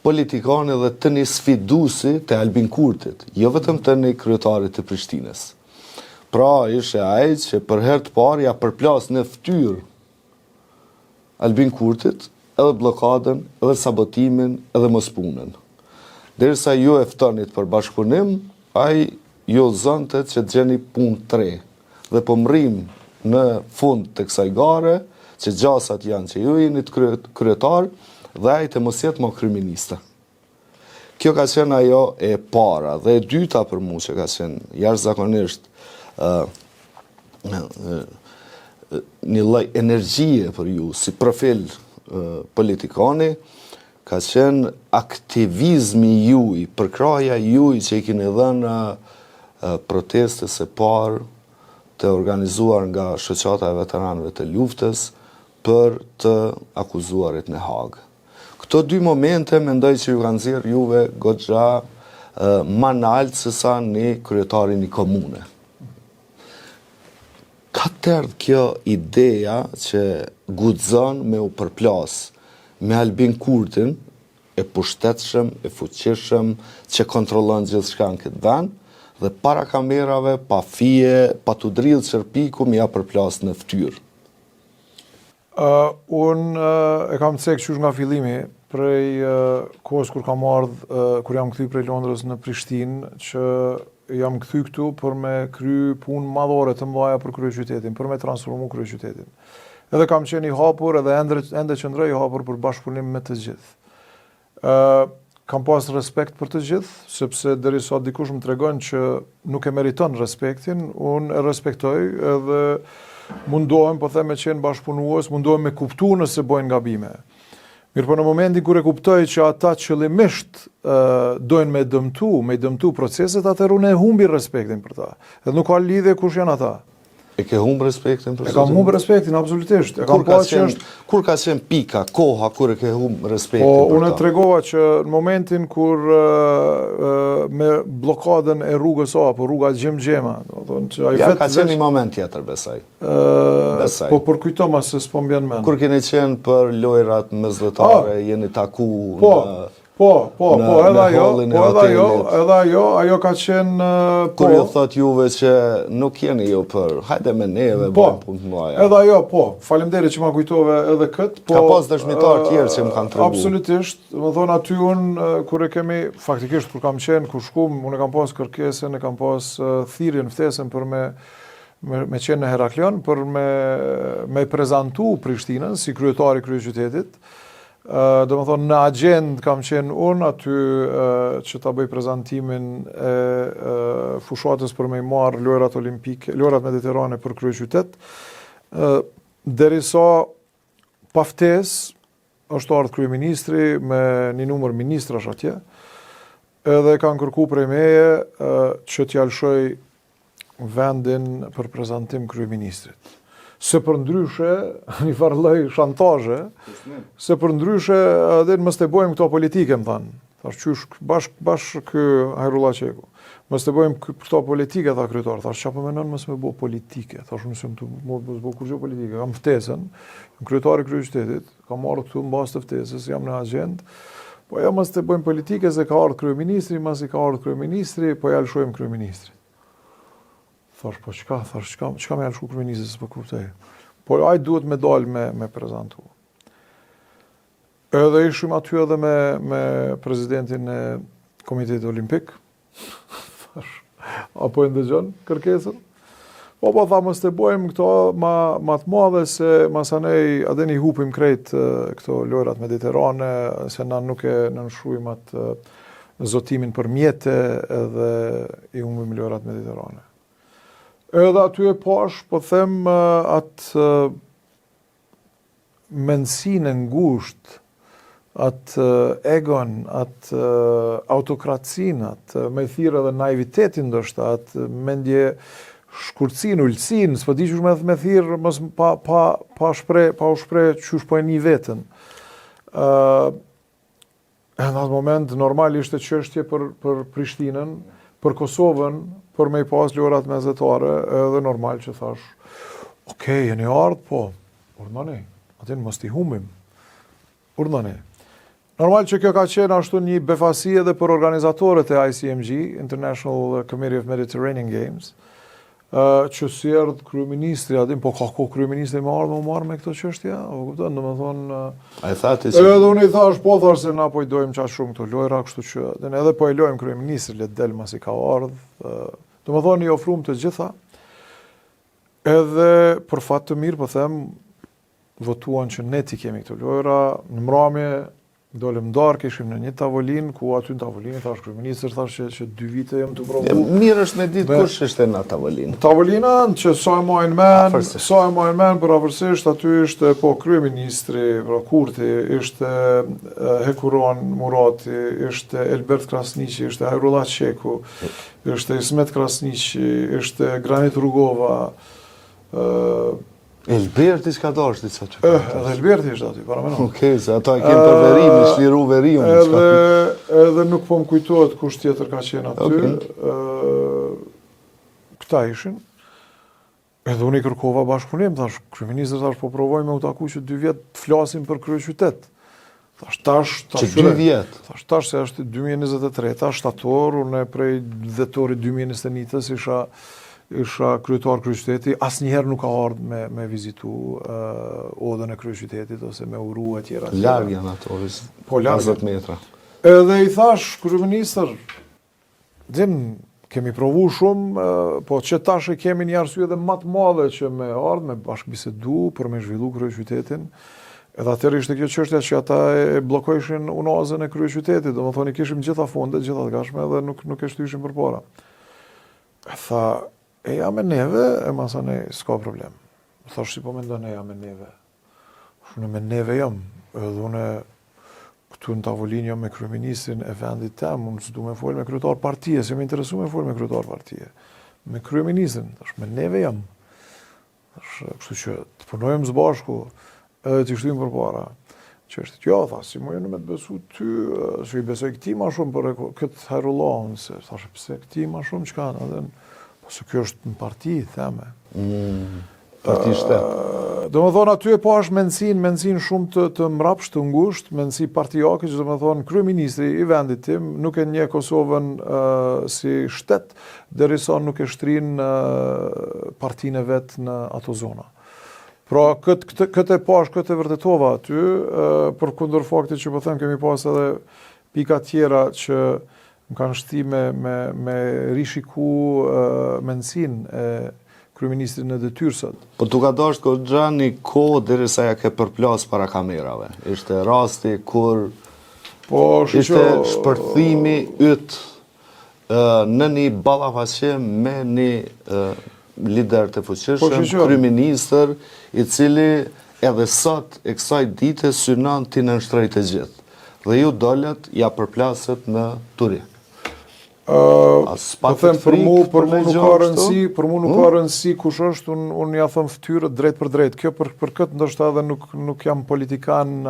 Speaker 1: politikane dhe të një sfidusi të Albin Kurtit, jo vetëm të një kryetarit të Prishtinës. Pra, ishe ai që për herë të parë ja përplas në fytyrë Albin Kurtit, edhe blokadën, edhe sabotimin, edhe mospunën. Derisa ju e ftonit për bashkëpunim, ai ju zonte që gjeni punë 3. Dhe po mrim në fund të kësaj gare, që gjasat janë që ju jeni të kryetar, dhe ai të mos jetë më kryeminista. Kjo ka qenë ajo e para, dhe e dyta për mua që ka qenë jashtëzakonisht një lloj energjie për ju si profil politikani, ka qenë aktivizmi juaj, përkraja juaj që i keni dhënë protestës së parë të organizuar nga shoqata e veteranëve të luftës për të akuzuarit në Hagë. Këto dy momente mendoj që ju kanë nxjerrë juve goxha më naltë se sa një kryetari një komune. Ka të erdhë kjo ideja që guxon me u përplas me Albin Kurtin, e pushtetshëm, e fuqishëm, që kontrollon gjithçka në këtë vend, dhe para kamerave, pa fije, pa të dridhë çerpiku, me ja përplas në fytyrë.
Speaker 2: Unë e kam cek qysh nga fillimi, prej kohës kur kur jam kthy prej Londrës në Prishtinë, që jam kthy këtu për me kry punë madhore të mëdha për kryeqytetin, për me transformu kryeqytetin. Edhe kam qenë i hapur, edhe ende qëndroj i hapur për bashkëpunim me të gjithë. Kam pas respekt për të gjithë, sepse deri sot dikush më tregon që nuk e meriton respektin, unë e respektoj edhe mundohem, po them me qenë bashkëpunues, mundohem me kuptu nëse bojnë gabime. Mirë, po në momentin kur e kuptoj që ata qëllimisht dojnë me dëmtu proceset, atëherë unë e humbi respektin për ta. Edhe nuk ka lidhje kush janë ata.
Speaker 1: E ke humbë respektin për
Speaker 2: E kam humbë respektin, absolutisht.
Speaker 1: Kur ka qenë pika, koha, kur e ke humbë respektin
Speaker 2: po,
Speaker 1: për ta?
Speaker 2: Unë e tregova që në momentin kur me blokadën e rrugës apo rruga Gjemgjema,
Speaker 1: ka qenë një moment tjetër, besaj.
Speaker 2: Po përkujtoma se s'po mbjen mend.
Speaker 1: Kur keni qenë për lojrat mesdhetare, jeni taku
Speaker 2: edhe ajo ka qenë
Speaker 1: kur ju thot juve që nuk jeni jo për hajde me neve bëjmë punë të mëdha.
Speaker 2: Edhe ajo, faleminderit që ma kujtove edhe këtë,
Speaker 1: ka pas dëshmitar tjerë që më kanë tregu.
Speaker 2: Absolutisht, më thonë aty unë kur e kemi faktikisht kur kam qenë, kur shkum, unë e kam pas kërkesën, e kam pas thirrjen, ftesën për me qenë në Heraklion, për me prezantu Prishtinën si kryetari kryeqytetit. Do më thonë, në agend kam qenë unë aty që ta bëj prezantimin e fushatës për me i marë lojrat olimpike, lojrat mediterane për kryeqytet. Derisa pa ftesë është ardhur kryeministri me një numër ministrash atje, edhe kanë kërku prej meje që t'ja lëshoj vendin për prezantim kryeministrit. Se për ndryshe, një farë lloj shantazhe, se për ndryshe, edhe mos të bojmë këto politike, më thanë. Thash qysh bashkë kë Hajrullah Qeku. mos të bëjmë këto politike, tha kryetar, thash çfarë po mendon mos më bëj politike, thash unë s'm të mos bëj kurrë politike, kam ftesën, jam kryetari i kryeqytetit, kam marrë këtu mbas të ftesës, jam në agjend, po ja mos të bëjmë politike se ka ardhur kryeministri, mos i ka ardhur kryeministri, po ja lëshojmë kryeministrit. Thash po çka më lëshu kryeministri s'po kuptoj. Po ai duhet me dal me prezantu. Edhe ishim aty edhe me presidentin e Komitetit Olimpik. Apo e ndëgjon kërkesën? Po tha mos të bëjmë këto ma të madhe se masanej adeni hupim krejt këto lojrat mediterane, se na nuk e nënshkruajmë atë zotimin për mjete edhe i humbim lojrat mediterane. Edhe aty e pash, po them atë mendsinë e ngushtë, atë egon, atë autokracinë, atë me thirrë edhe naivitetin ndoshta, atë mendje shkurtësinë, ulësinë, s'po di çu me thirrë mos pa u shpreh çush po e një veten. Në atë moment normal ishte çështje për Prishtinën, për Kosovën, për me i pas lojrat mesetare, edhe normal që thash, okej, jeni ardhur, po, urdhoni, atin mos t'i humbim. Urdhoni. Normal që kjo ka qenë ashtu një befasi edhe për organizatorët e ICMG, International Committee of Mediterranean Games, që si erdh kryeministri, atin, po ka ko kryeministri më marrë me këto çështje, o kupton, domethënë
Speaker 1: Ai thati se
Speaker 2: edhe unë i thash, po thash se na po i dojmë çaq shumë këto lojra, kështu që edhe po i lojmë kryeministri le të del masi ka ardhur. Domethënë i ofruam të gjitha. Edhe për fat të mirë, po them, votuan që ne ti kemi këto lojra, në mramje dolëm darkë, ishim në një tavolinë, ku aty në tavolinë thash kryeministri thash që 2 vite jam të provu.
Speaker 1: Mirë është me ditë kush ishte në tavolinë.
Speaker 2: Tavolina që sa e majnë men, përafërsisht aty ishte po kryeministri, pra Kurti, ishte Hekuron Murati, ishte Elbert Krasniqi, ishte Hajrullah Sheku, ishte Ismet Krasniqi, ishte Granit Rugova,
Speaker 1: Elberti s'ka dashur diçka aty.
Speaker 2: edhe Elberti ishte aty, para menon.
Speaker 1: Okej, se ata e kanë për verimin, shliru veriun.
Speaker 2: Edhe nuk po më kujtohet kush tjetër ka qenë aty. Këta ishin. Edhe unë i kërkova bashkëpunim, thash, kryeministri thash po provojmë u taku që 2 vjet të flasim për kryeqytet. Tash
Speaker 1: Që 2 vjet.
Speaker 2: Tash se është 2023, shtator, unë prej dhjetorit 2021-s isha kryetar kryeqyteti, asnjëherë nuk ka ardhur me vizitu odën e kryeqytetit ose me uru e tjera.
Speaker 1: Larg janë ato,
Speaker 2: po
Speaker 1: 50 metra.
Speaker 2: Edhe i thash kryeministër, kemi provu shumë, po që tash e kemi një arsye edhe më të madhe që me ardhë, me bashkëbisedu për me zhvillu kryeqytetin. Edhe atëherë ishte kjo çështja që ata e bllokojshin unazën e kryeqytetit, domethënë kishim gjitha fondet, gjitha të gatshme dhe nuk e shtyshim përpara. Tha, e jam me neve, e masane s'ka problem. Thash si po mendon e jam me neve. Unë me neve jam, edhe unë këtu në tavolinë jam me kryeministrin e vendit tem, unë s'du me folë me kryetar partije, se më interesu me folë me kryetar partije. Me kryeministrin, thash me neve jam. Thash, kështu që të punojmë së bashku, edhe t'i shtyjmë përpara. Që është, jo, thash, si më jeni me të besu ty, që i besoj këti ma shumë për këtë Hajrullahun, se thash, pse këti ma shumë që kanë, edhe po se kjo është në parti, theme.
Speaker 1: Parti shtet.
Speaker 2: Do më thonë, aty e po është mendësin shumë të mrapsht, të ngusht, mendësi partijake, që do më thonë, kryeministri i vendit tim nuk e nje Kosovën si shtet, derisa nuk e shtrin partinë e vetë në ato zona. Pra, këtë e pash, këtë e vërtetova aty, për kundër faktit që po them kemi pas edhe pika tjera që më kanë shti me rishiku mendësin e kryeministrin në detyrë sot.
Speaker 1: Po tu ka dashur goxha një kohë derisa ja ke përplas para kamerave. Ishte rasti kur ishte shpërthimi yt në një ballafaqe me një lider të fuqishëm, kryeministër, i cili edhe sot e kësaj dite synon t'i nënshtrojë të gjithë. Dhe ju dolet ja përplaset në Turin.
Speaker 2: Po them për mu nuk ka rëndësi kush është, unë ja them fytyrët drejt për drejt. Kjo për këtë ndoshta edhe nuk jam politikan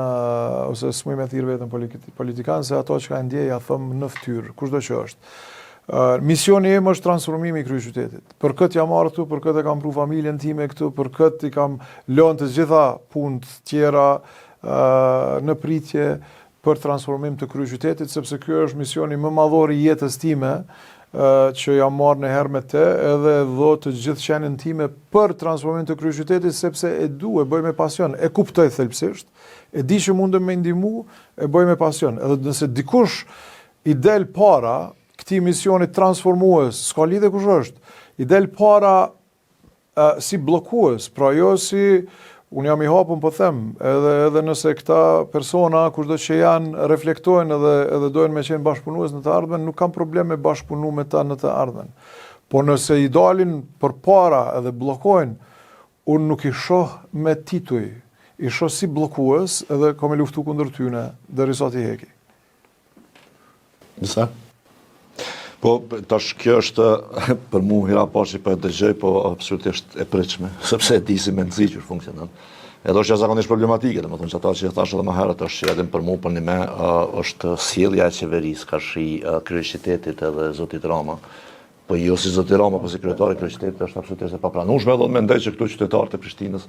Speaker 2: ose s'muj me thirr veten politikan, se ato që ka ndje ja them në fytyrë, kushdo që është. Misioni im është transformimi i kryeqytetit. Për këtë jam marrë këtu, për këtë e kam pru familjen time këtu, për këtë i kam lënë të gjitha punët tjera në pritje për transformim të kryeqytetit, sepse ky është misioni më madhor i jetës time, që jam marrë në herë me te, edhe dho të gjithë qenien time për transformim të kryeqytetit, sepse e du, e bëj me pasion, e kuptoj thelpsisht, e di që mundem me ndihmu, e bëj me pasion. Edhe nëse dikush i del para këtij misioni transformues, s'ka lidhje kush është, i del para si bllokues, pra jo si unë jam i hapur po them, edhe nëse këta persona kushdo që janë reflektojnë edhe dojnë me qenë bashkëpunues në të ardhmen, nuk kam problem me bashkëpunu me ta në të ardhmen. Po nëse i dalin përpara edhe bllokojnë, unë nuk i shoh me tituj, i shoh si bllokues edhe kam e luftu kundër tyne derisa ti heki.
Speaker 1: Disa?
Speaker 3: Po, tash kjo është për mua hera parë që po e dëgjoj, po absolutisht e pritshme, sepse e di si mendzi që funksionon. Edhe është zakonisht problematike, domethënë që ata që thash edhe më herët është që edhe për mua për një është sjellja e qeverisë kashi kryeqytetit edhe zotit Rama. Po jo si zoti Rama, po si kryetari i kryeqytetit është absolutisht e papranueshme, edhe mendoj që këtu qytetarët e Prishtinës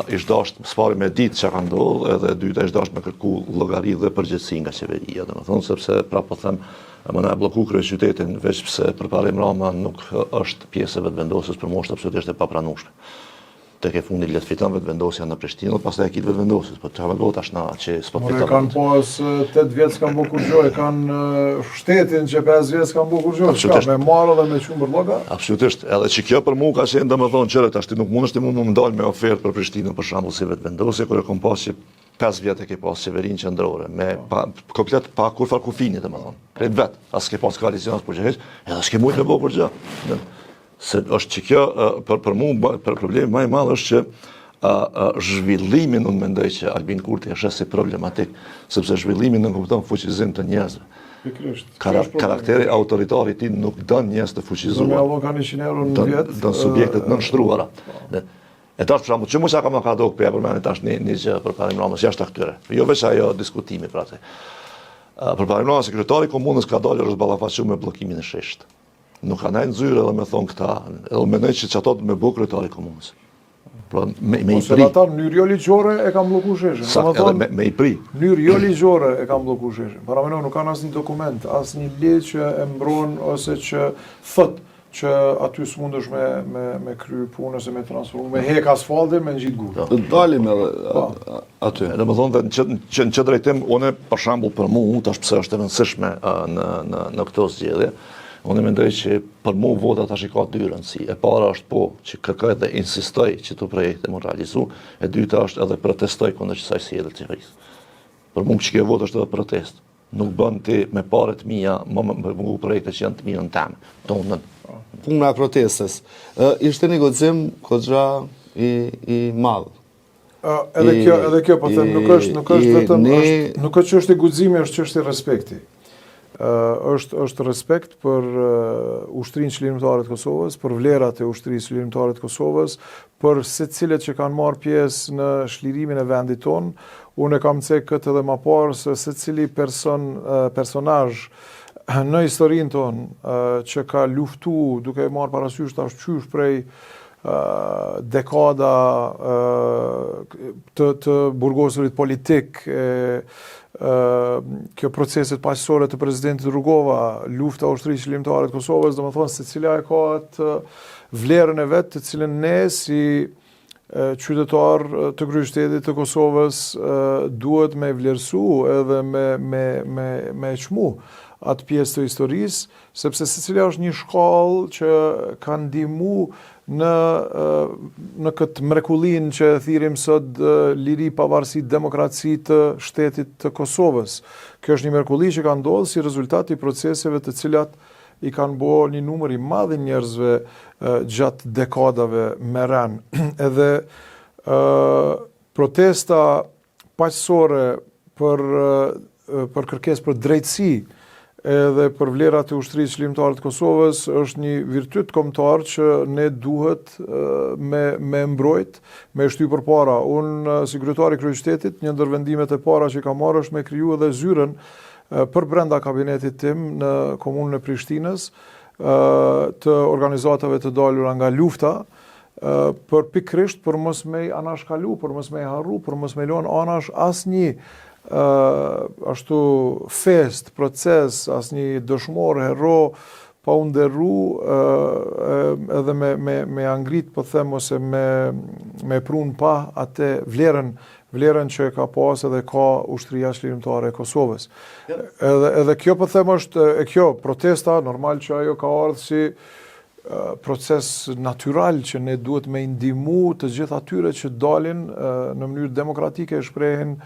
Speaker 3: ish dashur s'pari me ditë çka ka ndodhur, edhe e dyta ish dashur me kërku llogari dhe përgjegjësi nga qeveria, domethënë sepse prapë po them më na blloku kryeqytetin veç pse përparim Rama nuk është pjesë e vetëvendosjes, për mua është absolutisht e papranueshme. Tek e fundit le të fiton vetëvendosja në Prishtinë, pastaj e kit vetëvendosjes, po çfarë do tash na që s'po fiton.
Speaker 2: Kanë pas 8 vjet s'kan bërë kur gjë, kanë shtetin që 5 vjet s'kan bërë kur gjë, me marrë dhe me qumbër lloga.
Speaker 3: Absolutisht, edhe që kjo për mua ka qenë domethënë çelë tash ti nuk mundesh ti më ndal me ofertë për Prishtinën për shembull si vetëvendosje, kur e kom pas që 5 vjet e ke pas qeverinë qendrore me komplet pa kur fal kufini domethënë. Krejt vet, as ke pas koalicion as përgjigjesh, edhe s'ke mujt me bërë kur gjë. Se është që kjo, për mua, për problemi më i madh është që zhvillimin unë mendoj që Albin Kurti e shes si problematik, sepse zhvillimin nuk kupton fuqizim të njerëzve. Karakteri autoritar i tij nuk don njerëz të fuqizuar.
Speaker 2: Me avon kanë 100 euro në vit.
Speaker 3: Don subjektet nënshtruara. E tash për shembull, çu mos ka do për përmend tash një gjë për parim Ramës jashtë këtyre. Jo veç ajo diskutimi pra atë. Për parim Ramës sekretari i komunës ka dalë është ballafaqur me bllokimin e sheshit. Nuk ka ndaj nxyrë edhe me thonë këta, edhe mendoj që ato me bë kryetari i komunës. Pra me i pri.
Speaker 2: Ata në mënyrë jo ligjore e kanë bllokuar sheshin.
Speaker 3: Domethënë me i pri.
Speaker 2: Në mënyrë jo ligjore e kanë bllokuar sheshin. Para mendoj nuk kanë asnjë dokument, asnjë ligj që e mbron ose që thot që aty s'mundesh me kry punë ose me transformu, me hek asfaltin, me ngjit gurë.
Speaker 1: Të dalim edhe aty.
Speaker 3: Domethënë që në drejtim unë për shembull për mua tash pse është e rëndësishme në këto zgjedhje. Unë mendoj që për mua vota tash i ka dy rëndësi. E para është po që kërkoj dhe insistoj që këto projekte mund realizu, e dyta është edhe protestoj kundër kësaj sjellje të qeverisë. Për mua që kjo votë është edhe protest. Nuk bën ti me parë të mia, më mungu projekte që janë të mia në temë. Tonën.
Speaker 1: Puna e protestës. Ishte negocim goxha i madh.
Speaker 2: Edhe kjo po them nuk është vetëm nuk është çështje guximi, është çështje respekti. Është respekt për ushtrinë çlirimtare të Kosovës, për vlerat e ushtrisë çlirimtare të Kosovës, për secilët që kanë marrë pjesë në shlirimin e vendit tonë. Unë e kam thënë këtë edhe më parë se secili personazh në historinë tonë që ka luftu duke marrë parasysh tash qysh prej dekada të burgosurit politik, kjo proceset paqësore të presidentit Rugova, lufta ushtrisë çlirimtare të Kosovës, domethënë secila e ka atë vlerën e vet, të cilën ne si qytetar të kryeqytetit të Kosovës duhet me vlerësu edhe me çmu atë pjesë të historisë, sepse secila është një shkallë që ka ndihmu në këtë mrekullin që thirrim sot liri, pavarësi, demokraci të shtetit të Kosovës. Kjo është një mrekulli që ka ndodhur si rezultat i proceseve të cilat i kanë bërë një numër i madh i njerëzve gjatë dekadave me ran. Edhe protesta paqësore për kërkesë për drejtësi edhe për vlerat e ushtrisë çlirimtare të Kosovës është një virtyt kombëtar që ne duhet me mbrojt, me shty përpara. Unë si kryetari i kryeqytetit, një ndër vendimet e para që kam marrë është me kriju edhe zyrën për brenda kabinetit tim në komunën e Prishtinës të organizatave të dalura nga lufta, për pikrisht për mos me anashkalu, për mos me harru, për mos me lënë anash asnjë ashtu fest, proces, asnjë dëshmor, hero pa u nderru edhe me angrit, po them, ose me prun pa atë vlerën që ka pas edhe ka ushtria çlirimtare e Kosovës. Edhe kjo, po them, është kjo protesta normal që ajo ka ardhur si proces natyral që ne duhet me ndihmu të gjithë atyre që dalin në mënyrë demokratike, shprehin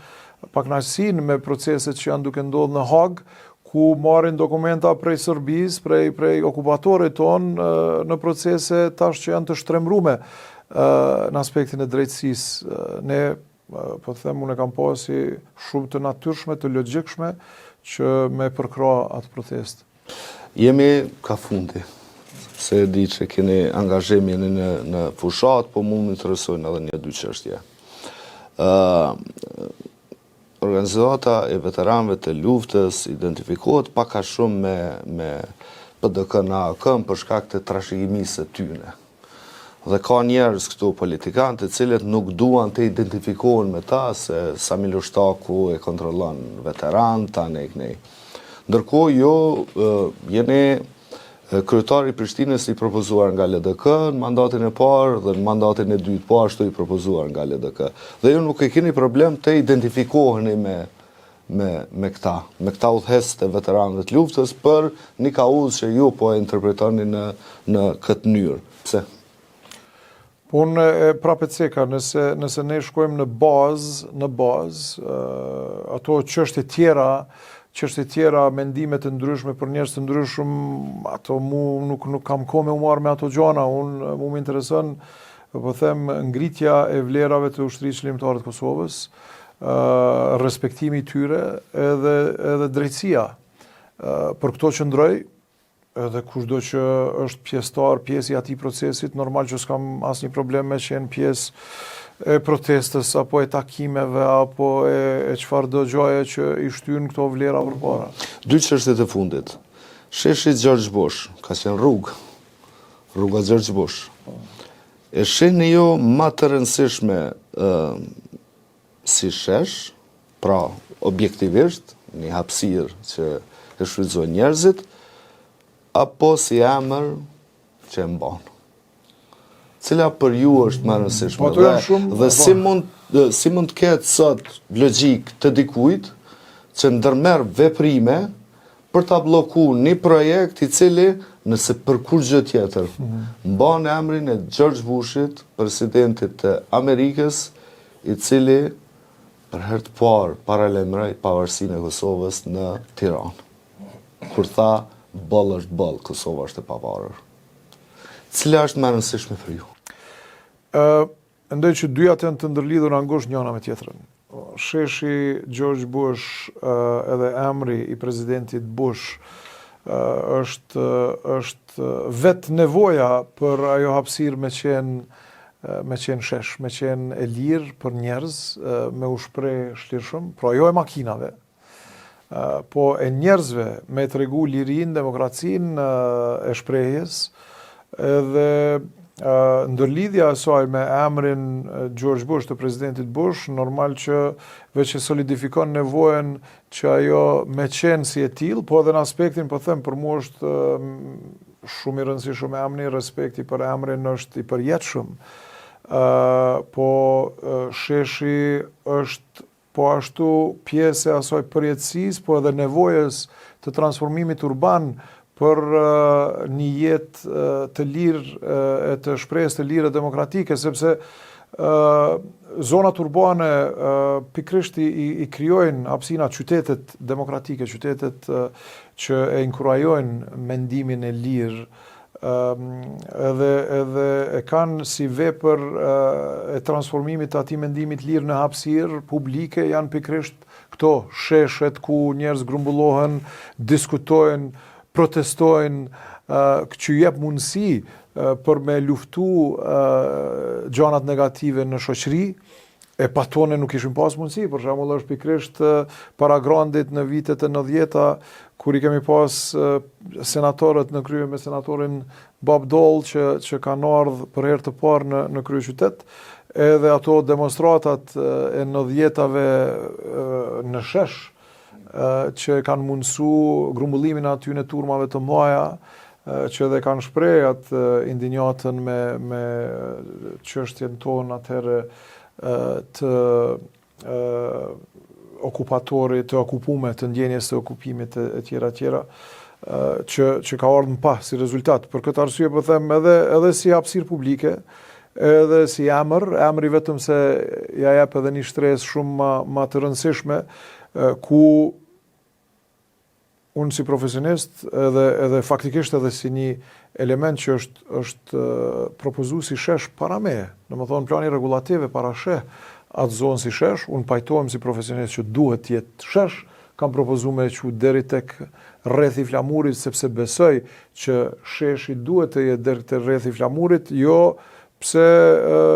Speaker 2: pakënaqësinë me proceset që janë duke ndodhur në Hag, ku marrin dokumenta prej Serbisë, prej okupatorit tonë në procese tash që janë të shtremrume në aspektin e drejtësisë. Ne, po them, unë kam pasi shumë të natyrshme, të logjikshme që me përkra atë protest.
Speaker 1: Jemi ka fundi, se di që keni angazhim jeni në fushat, po mund më interesojnë edhe një dy çështje. Organizata e veteranëve të luftës identifikohet pak a shumë me PDK në AKM për shkak të trashëgimisë së tyre. Dhe ka njerëz këtu politikanë të cilët nuk duan të identifikohen me ta, se Sami Lushtaku e kontrollon veteran, tani e kënej. Ndërkohë jo jeni kryetari i Prishtinës i propozuar nga LDK në mandatin e parë dhe në mandatin e dytë po ashtu i propozuar nga LDK. Dhe ju nuk e keni problem të identifikoheni me këta udhëhes të veteranëve të luftës për një kauzë që ju po e interpretoni në këtë mënyrë. Pse?
Speaker 2: Po unë prapë ceka, nëse ne shkojmë në bazë, ato çështje tjera, mendime të ndryshme për njerëz të ndryshëm, ato nuk kam kohë me u marr me ato gjana. Unë më intereson, po them, ngritja e vlerave të ushtrisë çlirimtare të Kosovës, respektimi i tyre edhe drejtësia. Për këto qëndroj, edhe kushdo që është pjesë i atij procesit, normal që s'kam asnjë problem me qenë pjesë e protestës, apo e takimeve, apo e çfarëdo gjaje që i shtyn këto vlera përpara.
Speaker 1: Dy çështjet e fundit. Sheshi George Bush, ka qenë rruga George Bush. E shihni ju më të rëndësishme si shesh, pra objektivisht, një hapësirë që e shfrytëzojnë njerëzit, apo si emër që e mban. Cila për ju është më rëndësishme dhe si mund të ketë sot logjik të dikujt që ndërmerr veprime për ta bllokuar një projekt i cili, nëse për kur gjë tjetër, mban emrin e George Bushit, presidentit të Amerikës, i cili për herë të parë paralajmëroi pavarësinë e Kosovës në Tiranë. Kur tha boll është boll, Kosova është e pavarur. Cila është më e rëndësishme për ju?
Speaker 2: Mendoj që dyat janë të ndërlidhur angosht njëra me tjetrën. Sheshi George Bush edhe emri i presidentit Bush është vetë nevoja për ajo hapësirë me qenë shesh, me qenë e lirë për njerëz, me u shpreh shlirshëm, pra jo e makinave, po e njerëzve me tregu lirinë, demokracinë e shprehjes, edhe ndërlidhja e saj me emrin George Bush, të presidentit Bush, normal që veç e solidifikon nevojën që ajo me qenë si e tillë, po edhe në aspektin, po them, për mua është shumë i rëndësishëm emri, respekti për emrin është i përjetshëm. Po sheshi është po ashtu pjesë e asaj përjetësisë, po edhe nevojës të transformimit urban për një jetë të lirë e të shprehjes të lirë demokratike, sepse zonat urbane pikrisht i krijojnë hapësina qytetet demokratike, qytetet që e inkurajojnë mendimin e lirë, edhe e kanë si vepër e transformimit të atij mendimit lirë në hapësirë publike, janë pikrisht këto sheshet ku njerëz grumbullohen, diskutojnë, protestojnë, që jep mundësi për me luftu gjanat negative në shoqëri, E patone nuk ishim pas mundësi, për shembull është pikrisht para grandit në vitet e 90-ta, kur i kemi pas senatorët në krye me senatorin Bob Dole që kanë ardhur për herë të parë në kryeqytet, edhe ato demonstratat e 90-tave në shesh që kanë mundësu grumbullimin aty në turmave të mëdha, që edhe kanë shpreh atë indinjatën me çështjen tonë atëherë të okupatorit, të okupume, të ndjenjes të okupimit e tjera, që ka ardhur më pas si rezultat. Për këtë arsye po them edhe si hapësirë publike, edhe si emri vetëm se ja jep edhe një shtresë shumë më të rëndësishme, ku unë si profesionist edhe faktikisht edhe si një element që është propozu si shesh para me, domethënë plani regulative para sheh atë zonë si shesh, unë pajtohem si profesionist që duhet jetë shesh, kam propozu me që deri tek rrethi flamurit, sepse besoj që sheshi duhet të jetë deri tek rrethi flamurit, jo pse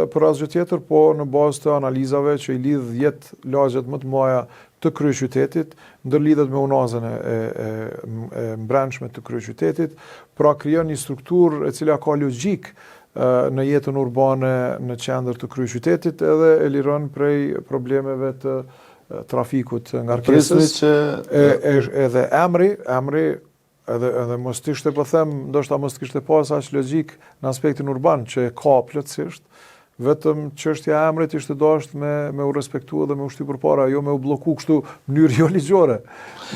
Speaker 2: për asgjë tjetër, po në bazë të analizave që i lidh 10 lagjet më të mëdha të kryeqytetit, ndërlidhet me unazën e mbrëmshme të kryeqytetit, pra krijon një strukturë e cila ka logjik në jetën urbane në qendër të kryeqytetit, edhe e liron prej problemeve të trafikut ngarkesës. Edhe emri edhe mos t'ishte po them, ndoshta mos t'kishte pas aq logjik në aspektin urban që e ka plotësisht, vetëm çështja e emrit ishte dashur me u respektu dhe me u shty përpara, jo me u blloku kështu në mënyrë jo ligjore.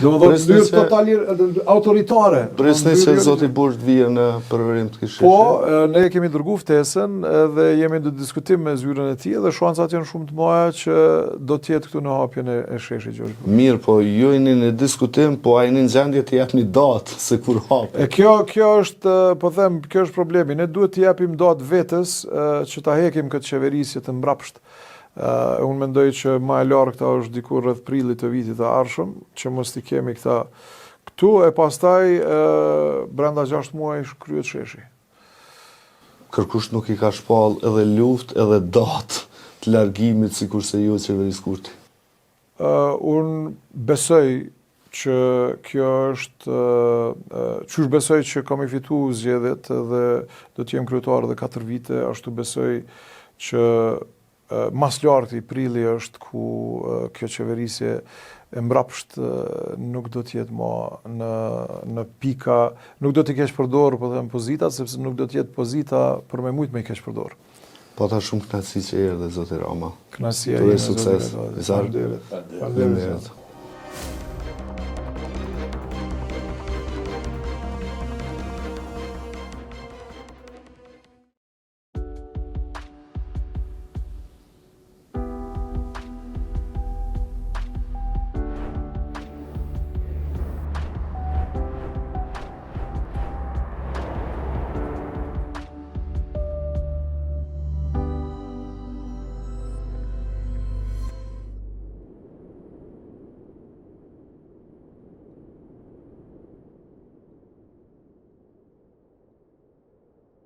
Speaker 2: Domethënë në mënyrë totalisht autoritare.
Speaker 1: Presni se zoti Burg vije në përvërim të kishit.
Speaker 2: Po, ne kemi dërguar ftesën dhe jemi në diskutim me zyrën e tij dhe shancat janë shumë të mëdha që do të jetë këtu në hapjen e sheshit Gjergj Burg.
Speaker 1: Mirë, po ju jeni në diskutim, po a jeni në gjendje të japni datë se kur hapet?
Speaker 2: Kjo është, po them, kjo është problemi. Ne duhet të japim datë vetes që ta hekim këtë qeverisje të mbrapsht. Unë mendoj që më e largëta është diku rreth prillit të vitit të ardhshëm, që mos t'i kemi këta këtu, e pastaj brenda 6 muajsh kryet sheshi.
Speaker 1: Kërkush nuk i ka shpall edhe luftë edhe datë të largimit sikurse ju qeverisë Kurti.
Speaker 2: Unë besoj që kjo është, qysh besoj që kam i fitu zgjedhjet dhe do t'jem kryetar edhe 4 vite, ashtu besoj që mas larti prilli është ku kjo qeverisje e mbrapsht nuk do t'jetë më në pika, nuk do t'i keq përdor, po them pozitat, sepse nuk do t'jetë pozita për me mujt me i keq përdor.
Speaker 1: Po ta shumë knatësi që erdhe zoti Rama.
Speaker 2: Kënaqësia ime,
Speaker 1: sukses.
Speaker 2: Faleminderit.